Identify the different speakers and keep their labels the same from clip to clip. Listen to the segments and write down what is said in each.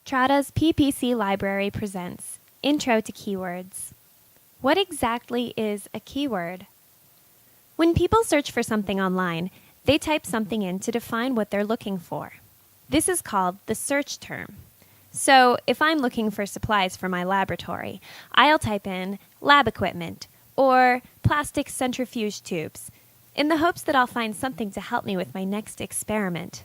Speaker 1: Trada's PPC library presents Intro to Keywords. What exactly is a keyword? When people search for something online, they type something in to define what they're looking for. This is called the search term. So, if I'm looking for supplies for my laboratory, I'll type in lab equipment or plastic centrifuge tubes in the hopes that I'll find something to help me with my next experiment.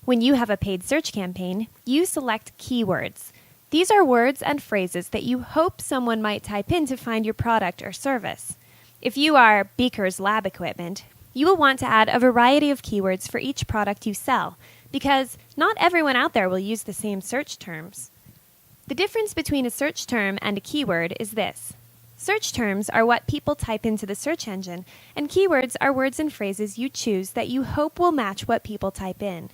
Speaker 1: When you have a paid search campaign, you select keywords. These are words and phrases that you hope someone might type in to find your product or service. If you are Beaker's Lab Equipment, you will want to add a variety of keywords for each product you sell, because not everyone out there will use the same search terms. The difference between a search term and a keyword is this. Search terms are what people type into the search engine, and keywords are words and phrases you choose that you hope will match what people type in.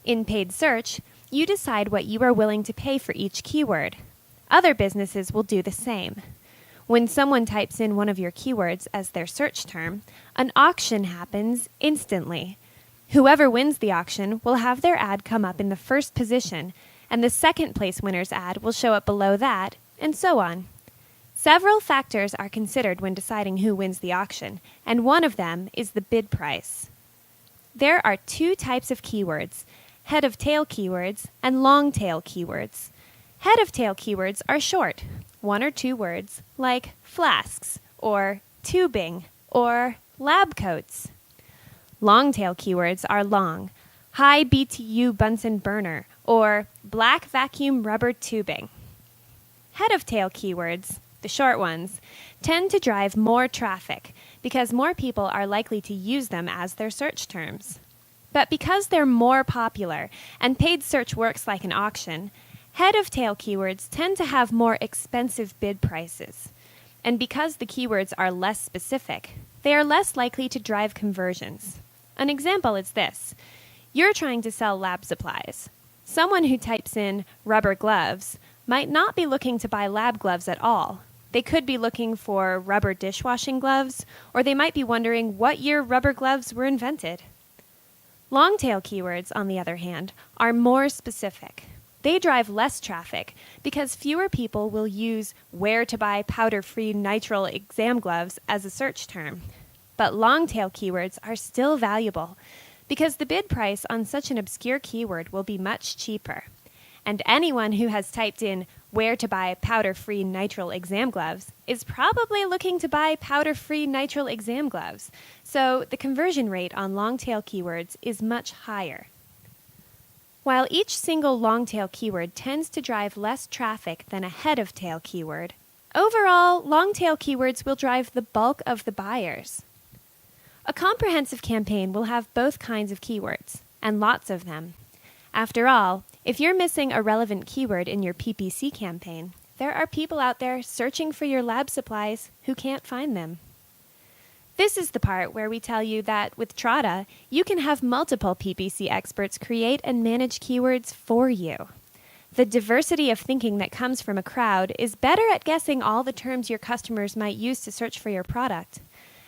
Speaker 1: In paid search, you decide what you are willing to pay for each keyword. Other businesses will do the same. When someone types in one of your keywords as their search term, an auction happens instantly. Whoever wins the auction will have their ad come up in the first position, and the second place winner's ad will show up below that, and so on. Several factors are considered when deciding who wins the auction, and one of them is the bid price. There are two types of keywords: head-of-tail keywords and long-tail keywords. Head-of-tail keywords are short, one or two words, like flasks, or tubing, or lab coats. Long-tail keywords are long, high BTU Bunsen burner, or black vacuum rubber tubing. Head-of-tail keywords, the short ones, tend to drive more traffic because more people are likely to use them as their search terms. But because they're more popular and paid search works like an auction, head-of-tail keywords tend to have more expensive bid prices. And because the keywords are less specific, they are less likely to drive conversions. An example is this. You're trying to sell lab supplies. Someone who types in rubber gloves might not be looking to buy lab gloves at all. They could be looking for rubber dishwashing gloves, or they might be wondering what year rubber gloves were invented. Long-tail keywords, on the other hand, are more specific. They drive less traffic because fewer people will use where to buy powder-free nitrile exam gloves as a search term. But long-tail keywords are still valuable because the bid price on such an obscure keyword will be much cheaper. And anyone who has typed in where to buy powder-free nitrile exam gloves is probably looking to buy powder-free nitrile exam gloves, so the conversion rate on long-tail keywords is much higher. While each single long-tail keyword tends to drive less traffic than a head-of-tail keyword, overall, long-tail keywords will drive the bulk of the buyers. A comprehensive campaign will have both kinds of keywords, and lots of them. After all, if you're missing a relevant keyword in your PPC campaign, there are people out there searching for your lab supplies who can't find them. This is the part where we tell you that with Trada, you can have multiple PPC experts create and manage keywords for you. The diversity of thinking that comes from a crowd is better at guessing all the terms your customers might use to search for your product.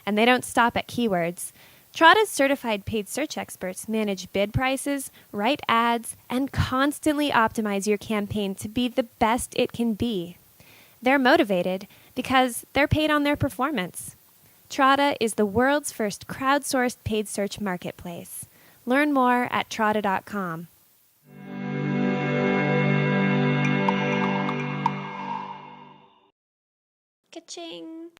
Speaker 1: And they don't stop at keywords. Trada's certified paid search experts manage bid prices, write ads, and constantly optimize your campaign to be the best it can be. They're motivated because they're paid on their performance. Trada is the world's first crowdsourced paid search marketplace. Learn more at trada.com. Ka-ching!